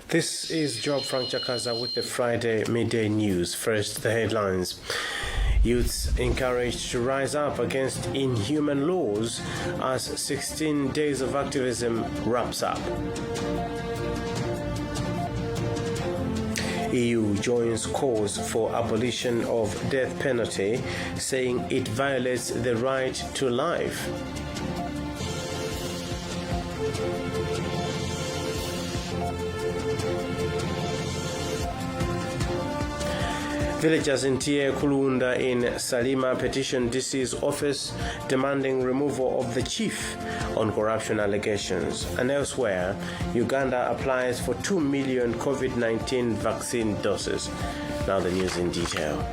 This is Job Frank Chakaza with the Friday midday news. First, the headlines. Youths encouraged to rise up against inhuman laws as 16 days of activism wraps up. EU joins calls for abolition of death penalty, saying it violates the right to life. Villagers in Tie Kulunda in Salima petitioned DC's office demanding removal of the chief on corruption allegations. And elsewhere, Uganda applies for 2 million COVID-19 vaccine doses. Now the news in detail.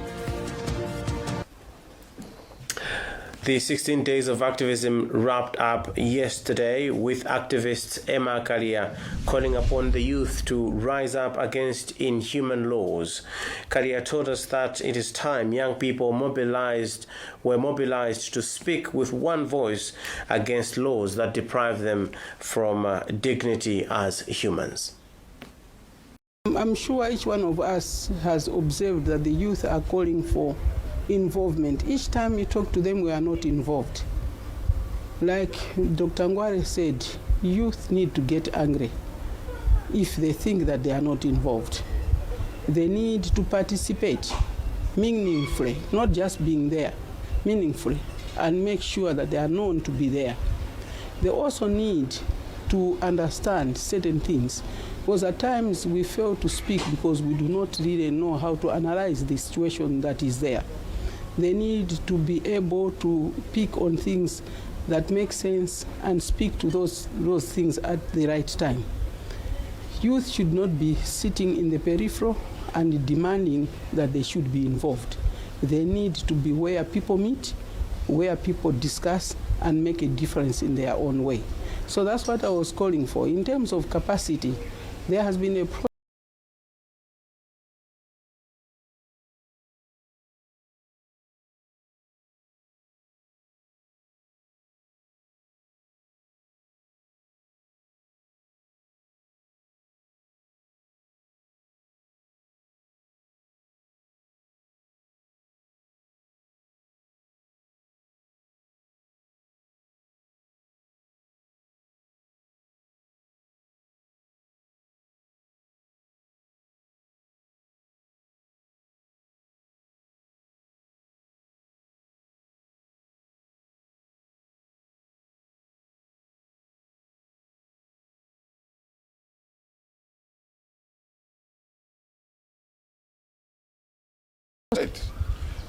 The 16 days of activism wrapped up yesterday with activist Emma Kalia calling upon the youth to rise up against inhuman laws. Kalia told us that it is time young people were mobilized to speak with one voice against laws that deprive them from dignity as humans. I'm sure each one of us has observed that the youth are calling for involvement. Each time you talk to them, we are not involved. Like Dr. Ngware said, youth need to get angry if they think that they are not involved. They need to participate meaningfully, not just being there, meaningfully, and make sure that they are known to be there. They also need to understand certain things, because at times we fail to speak because we do not really know how to analyze the situation that is there. They need to be able to pick on things that make sense and speak to those things at the right time. Youth should not be sitting in the peripheral and demanding that they should be involved. They need to be where people meet, where people discuss and make a difference in their own way. So that's what I was calling for. In terms of capacity, there has been a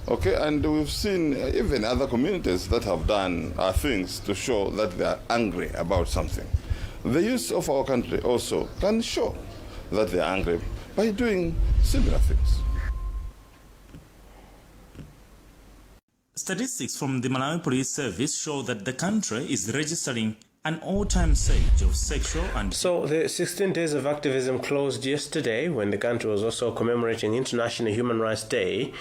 Okay, and we've seen even other communities that have done things to show that they are angry about something. The youth of our country also can show that they are angry by doing similar things. Statistics from the Malawi Police Service show that the country is registering an all-time surge of sexual and... So the 16 days of activism closed yesterday when the country was also commemorating International Human Rights Day,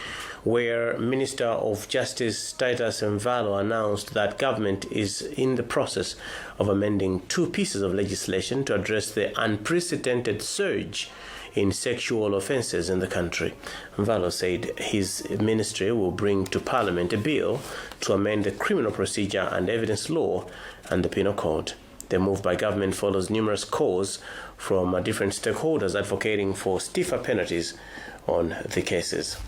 where Minister of Justice Titus Mvalo announced that government is in the process of amending 2 pieces of legislation to address the unprecedented surge in sexual offences in the country. Mvalo said his ministry will bring to Parliament a bill to amend the Criminal Procedure and Evidence Law and the Penal Code. The move by government follows numerous calls from different stakeholders advocating for stiffer penalties on the cases.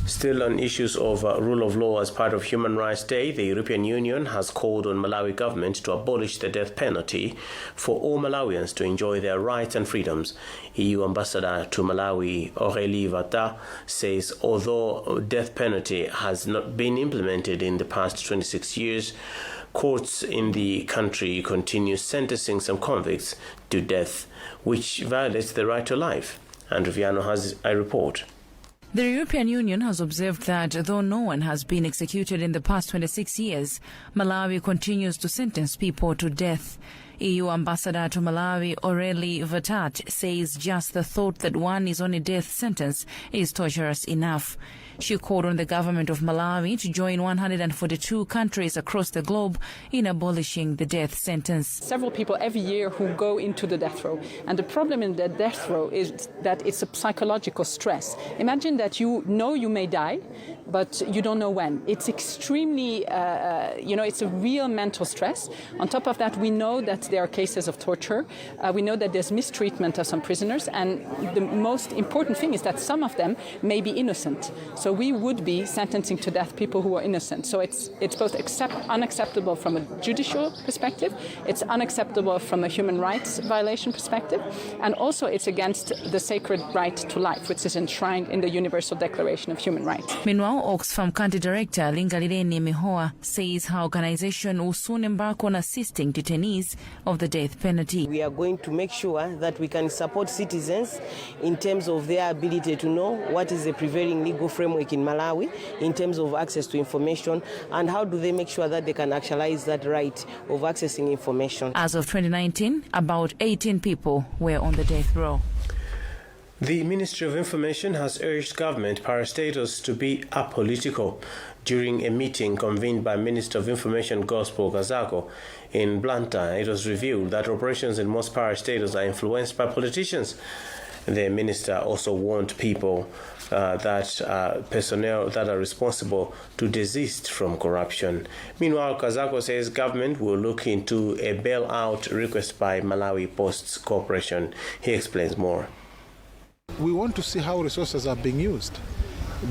Still on issues of rule of law as part of Human Rights Day, the European Union has called on Malawi government to abolish the death penalty for all Malawians to enjoy their rights and freedoms. EU Ambassador to Malawi, Aurélie Vata, says although death penalty has not been implemented in the past 26 years, courts in the country continue sentencing some convicts to death, which violates the right to life. Andrew Viano has a report. The European Union has observed that though no one has been executed in the past 26 years, Malawi continues to sentence people to death. EU Ambassador to Malawi, Aurelie Vertat, says just the thought that one is on a death sentence is torturous enough. She called on the government of Malawi to join 142 countries across the globe in abolishing the death sentence. Several people every year who go into the death row. And the problem in the death row is that it's a psychological stress. Imagine that you know you may die, but you don't know when. It's extremely, it's a real mental stress. On top of that, we know that there are cases of torture. We know that there's mistreatment of some prisoners. And the most important thing is that some of them may be innocent. So we would be sentencing to death people who are innocent. So it's both unacceptable from a judicial perspective, it's unacceptable from a human rights violation perspective, and also it's against the sacred right to life, which is enshrined in the Universal Declaration of Human Rights. Meanwhile, Oxfam County Director Lingalireni Mihoa says her organization will soon embark on assisting detainees of the death penalty. We are going to make sure that we can support citizens in terms of their ability to know what is the prevailing legal framework in Malawi in terms of access to information, and how do they make sure that they can actualize that right of accessing information. As of 2019, about 18 people were on the death row. The Ministry of Information has urged government parastatals to be apolitical. During a meeting convened by Minister of Information Gospel Kazako in Blantyre, it was revealed that operations in most parastatals are influenced by politicians. The minister also warned people that personnel that are responsible to desist from corruption. Meanwhile, Kazako says government will look into a bailout request by Malawi Posts Corporation. He explains more. We want to see how resources are being used.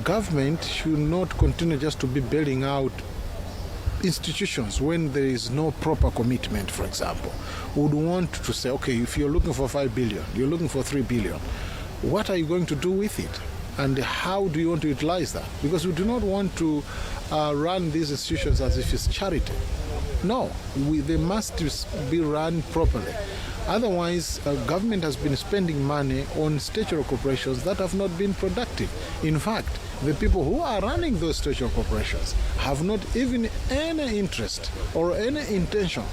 Government should not continue just to be bailing out institutions when there is no proper commitment, for example. We would want to say, okay, if you're looking for 5 billion, you're looking for 3 billion, what are you going to do with it? And how do you want to utilize that? Because we do not want to run these institutions as if it's charity. No, they must be run properly. Otherwise, government has been spending money on statutory corporations that have not been productive. In fact, the people who are running those statutory corporations have not even any interest or any intention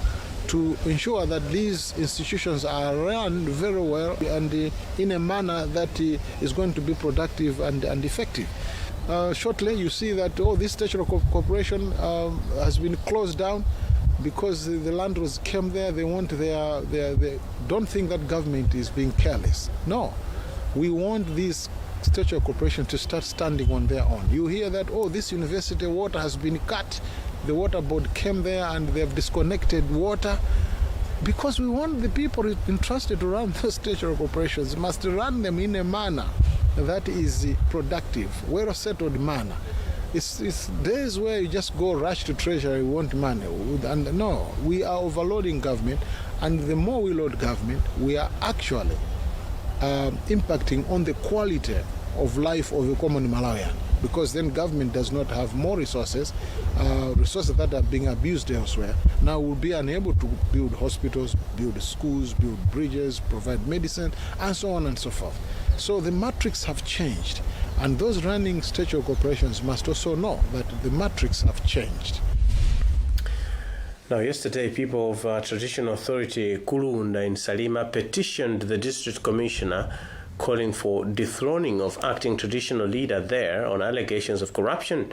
to ensure that these institutions are run very well and in a manner that is going to be productive and effective. Shortly, you see that, this statutory corporation has been closed down because the landlords came there. They want they don't think that government is being careless. No, we want these statutory corporations to start standing on their own. You hear that, this university water has been cut. The water board came there and they have disconnected water, because we want the people entrusted to run those statutory corporations must run them in a manner that is productive, well-settled manner. It's days where you just go rush to treasury, want money. And no, we are overloading government, and the more we load government, we are actually impacting on the quality of life of a common Malawian, because then government does not have more resources, resources that are being abused elsewhere. Now we'll be unable to build hospitals, build schools, build bridges, provide medicine, and so on and so forth. So the matrix have changed, and those running statutory corporations must also know that the matrix have changed. Now, yesterday, people of Traditional Authority Kulunda in Salima petitioned the district commissioner calling for dethroning of acting traditional leader there on allegations of corruption.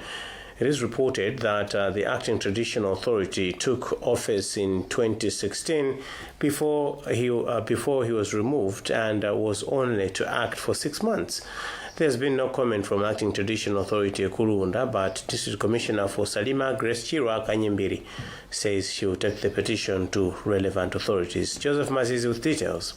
It is reported that the acting traditional authority took office in 2016 before he was removed and was only to act for 6 months. There's been no comment from acting traditional authority Kulunda, but District Commissioner for Salima, Grace Chirwa Kanyimbiri, says she will take the petition to relevant authorities. Joseph Mazizi with details.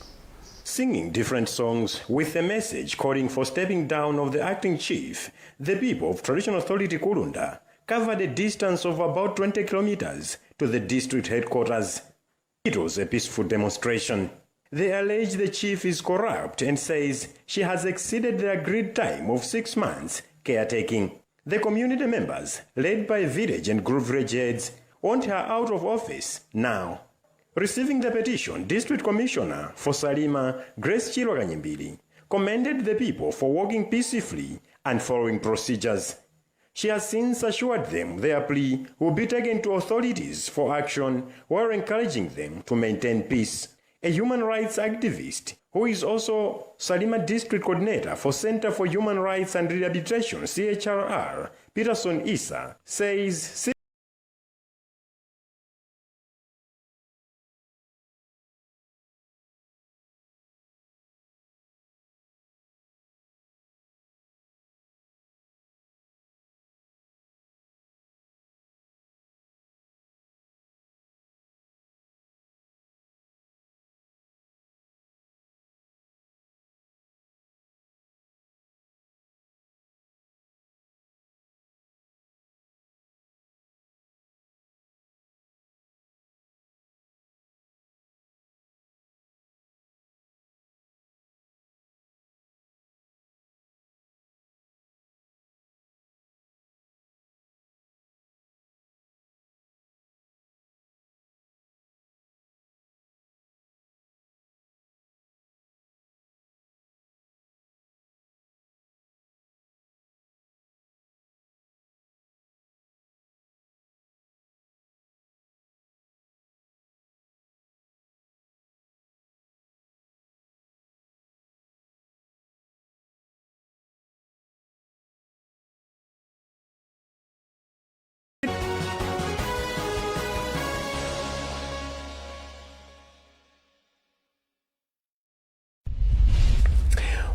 Singing different songs with a message calling for stepping down of the acting chief, the people of Traditional Authority Kulunda covered a distance of about 20 kilometers to the district headquarters. It was a peaceful demonstration. They allege the chief is corrupt and says she has exceeded the agreed time of 6 months caretaking. The community members, led by village and group heads, want her out of office now. Receiving the petition, District Commissioner for Salima, Grace Chirwa Kanyimbiri, commended the people for working peacefully and following procedures. She has since assured them their plea will be taken to authorities for action while encouraging them to maintain peace. A human rights activist who is also Salima District Coordinator for Center for Human Rights and Rehabilitation, CHRR, Peterson Issa, says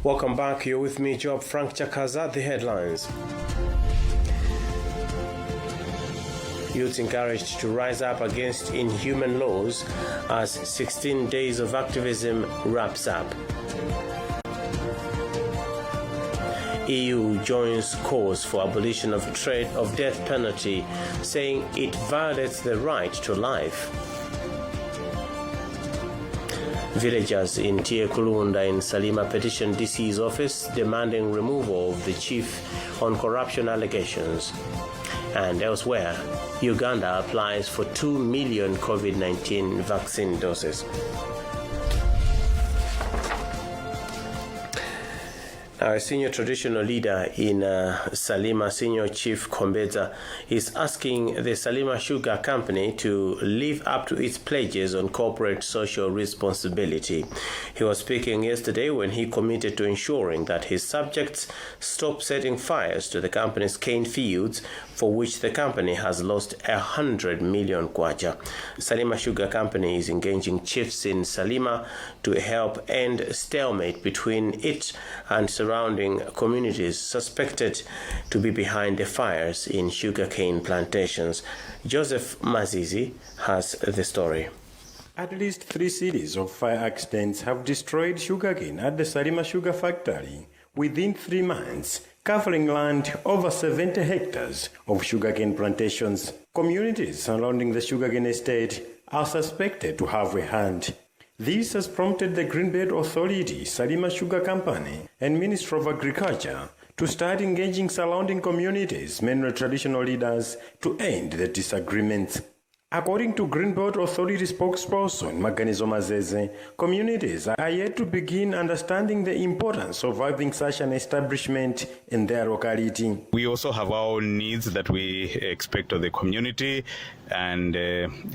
Welcome back. You're with me, Job Frank Chakaza. The headlines. Youths encouraged to rise up against inhuman laws as 16 days of activism wraps up. EU joins calls for abolition of threat of death penalty, saying it violates the right to life. Villagers in Tie Kulunda in Salima petitioned DC's office demanding removal of the chief on corruption allegations. And elsewhere, Uganda applies for 2 million COVID-19 vaccine doses. A senior traditional leader in Salima, Senior Chief Kombedza, is asking the Salima Sugar Company to live up to its pledges on corporate social responsibility. He was speaking yesterday when he committed to ensuring that his subjects stop setting fires to the company's cane fields, for which the company has lost 100 million kwacha. Salima Sugar Company is engaging chiefs in Salima to help end stalemate between it and surrounding communities suspected to be behind the fires in sugarcane plantations. Joseph Mazizi has the story. At least 3 series of fire accidents have destroyed sugarcane at the Salima Sugar Factory within 3 months, covering land over 70 hectares of sugarcane plantations. Communities surrounding the sugarcane estate are suspected to have a hand. This has prompted the Greenbelt Authority, Salima Sugar Company, and Ministry of Agriculture to start engaging surrounding communities, mainly traditional leaders, to end the disagreements. According to Greenbelt Authority spokesperson Maganizo Mazeze, communities are yet to begin understanding the importance of having such an establishment in their locality. We also have our own needs that we expect of the community, and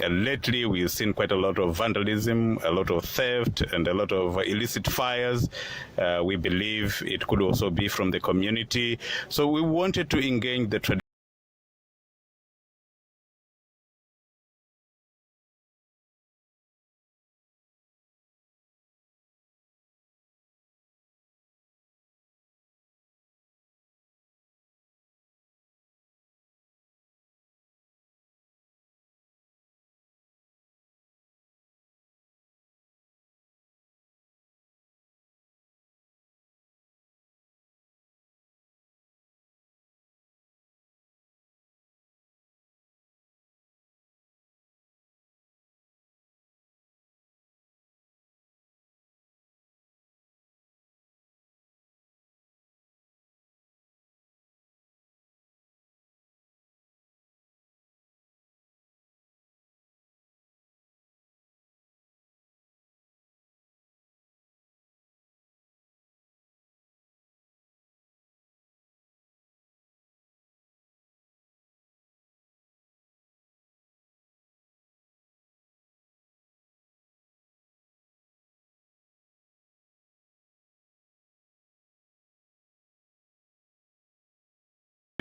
lately we've seen quite a lot of vandalism, a lot of theft, and a lot of illicit fires. We believe it could also be from the community. So we wanted to engage the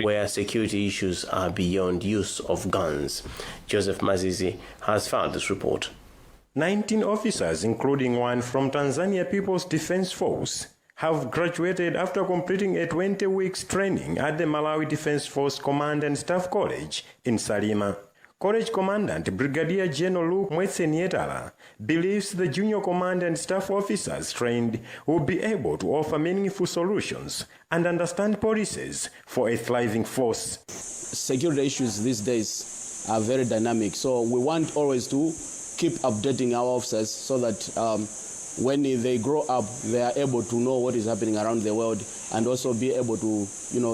where security issues are beyond use of guns. Joseph Mazizi has filed this report. 19 officers, including one from Tanzania People's Defense Force, have graduated after completing a 20 weeks training at the Malawi Defense Force Command and Staff College in Salima. College Commandant Brigadier General Luke Mwetsenietala believes the junior command and staff officers trained will be able to offer meaningful solutions and understand policies for a thriving force. Security issues these days are very dynamic, so we want always to keep updating our officers so that when they grow up, they are able to know what is happening around the world and also be able to,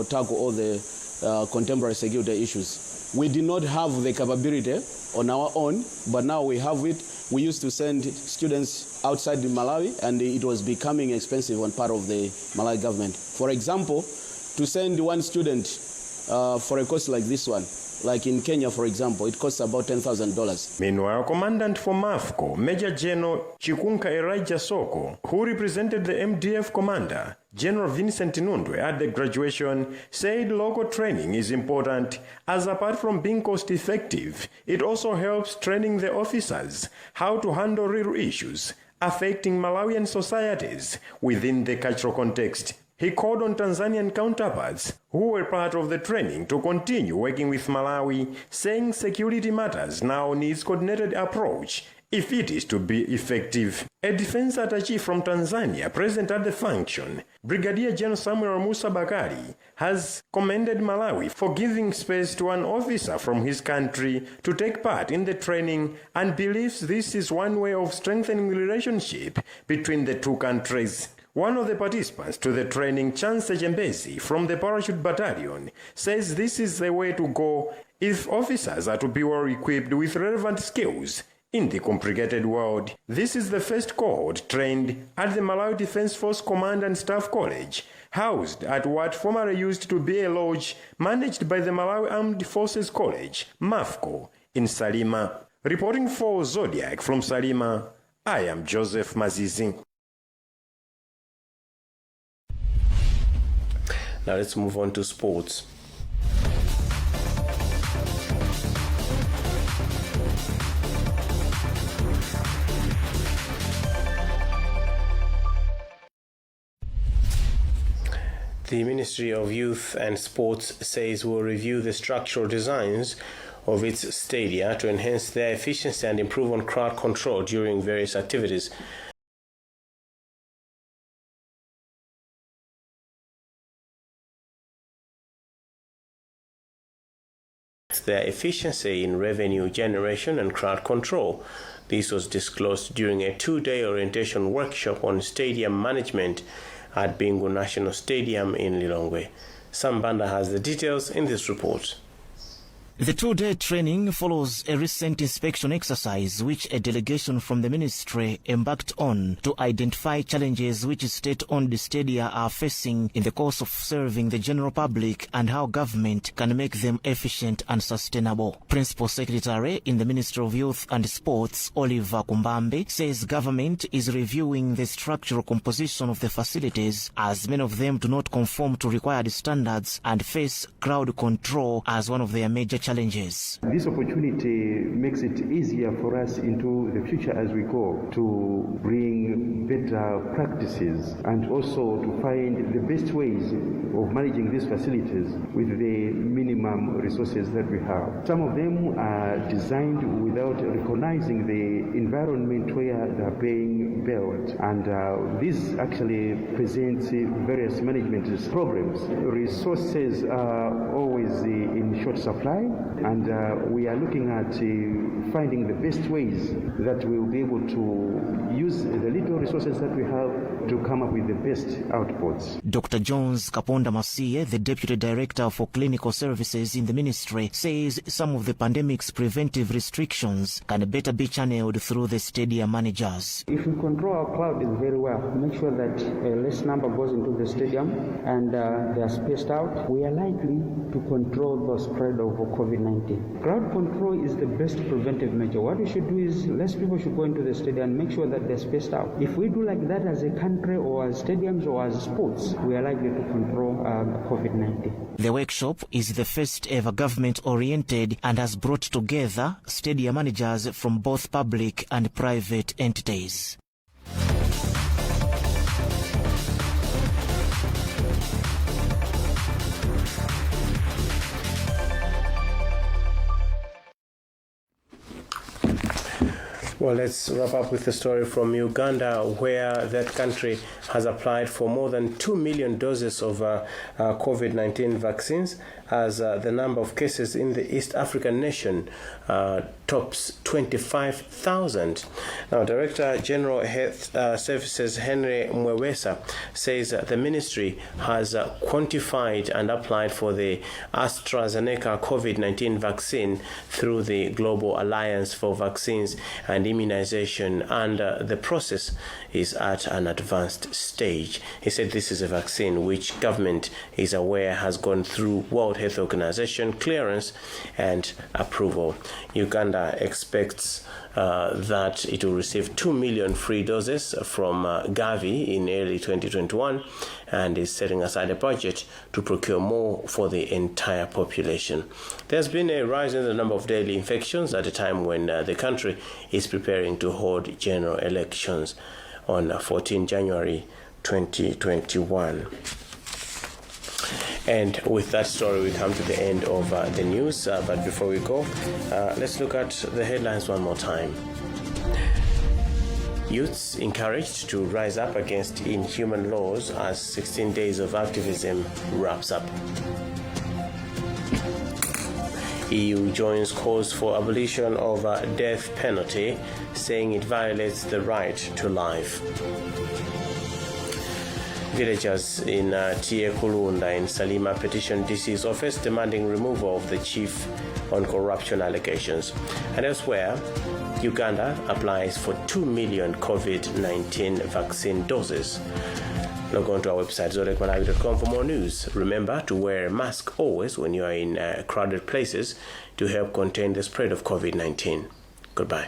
tackle all the contemporary security issues. We did not have the capability on our own, but now we have it. We used to send students outside Malawi, and it was becoming expensive on part of the Malawi government. For example, to send one student for a course like this one, like in Kenya, for example, it costs about $10,000. Meanwhile, Commandant for MAFCO, Major General Chikunka Elijah Soko, who represented the MDF commander, General Vincent Nundwe, at the graduation, said local training is important as apart from being cost-effective, it also helps training the officers how to handle real issues affecting Malawian societies within the cultural context. He called on Tanzanian counterparts who were part of the training to continue working with Malawi, saying security matters now needs coordinated approach if it is to be effective. A defense attaché from Tanzania present at the function, Brigadier General Samuel Musa Bakari, has commended Malawi for giving space to an officer from his country to take part in the training and believes this is one way of strengthening the relationship between the two countries. One of the participants to the training, Chance Jembezi from the Parachute Battalion, says this is the way to go if officers are to be well equipped with relevant skills in the complicated world. This is the first cohort trained at the Malawi Defense Force Command and Staff College, housed at what formerly used to be a lodge managed by the Malawi Armed Forces College, MAFCO, in Salima. Reporting for Zodiak from Salima, I am Joseph Mazizi. Now let's move on to sports. The Ministry of Youth and Sports says will review the structural designs of its stadia to enhance their efficiency and improve on crowd control during various activities. Their efficiency in revenue generation and crowd control. This was disclosed during a two-day orientation workshop on stadium management at Bingu National Stadium in Lilongwe. Sam Banda has the details in this report. The two-day training follows a recent inspection exercise which a delegation from the ministry embarked on to identify challenges which state-owned stadia are facing in the course of serving the general public and how government can make them efficient and sustainable. Principal Secretary in the Ministry of Youth and Sports, Oliver Kumbambe, says government is reviewing the structural composition of the facilities as many of them do not conform to required standards and face crowd control as one of their major challenges. This opportunity makes it easier for us into the future as we go to bring better practices and also to find the best ways of managing these facilities with the minimum resources that we have. Some of them are designed without recognizing the environment where they are being built, and this actually presents various management problems. Resources are always in short supply, and we are looking at finding the best ways that we will be able to use the little resources that we have to come up with the best outputs. Dr. Jones Kaponda Masie, the Deputy Director for Clinical Services in the ministry, says some of the pandemic's preventive restrictions can better be channeled through the stadium managers. If we control our crowd very well, make sure that a less number goes into the stadium and they are spaced out, we are likely to control the spread of COVID-19. Crowd control is the best preventive measure. What we should do is less people should go into the stadium and make sure that they're spaced out. If we do like that as a country or as stadiums or as sports, we are likely to control COVID-19. The workshop is the first ever government-oriented and has brought together stadium managers from both public and private entities. Well, let's wrap up with the story from Uganda, where that country has applied for more than 2 million doses of COVID-19 vaccines, as the number of cases in the East African nation tops 25,000. Now, Director General Health Services Henry Mwewesa says the ministry has quantified and applied for the AstraZeneca COVID-19 vaccine through the Global Alliance for Vaccines and Immunization, and the process is at an advanced stage. He said this is a vaccine which government is aware has gone through World Health Organization clearance and approval. Uganda expects that it will receive 2 million free doses from Gavi in early 2021 and is setting aside a budget to procure more for the entire population. There's been a rise in the number of daily infections at a time when the country is preparing to hold general elections on 14 January 2021. And with that story, we come to the end of the news. But before we go, let's look at the headlines one more time. Youths encouraged to rise up against inhuman laws as 16 days of activism wraps up. EU joins calls for abolition of death penalty, saying it violates the right to life. Villagers in Tie Kulunda in Salima petitioned DC's office demanding removal of the chief on corruption allegations. And elsewhere, Uganda applies for 2 million COVID-19 vaccine doses. Log on to our website, ZodiacMalawi.com, for more news. Remember to wear a mask always when you are in crowded places to help contain the spread of COVID-19. Goodbye.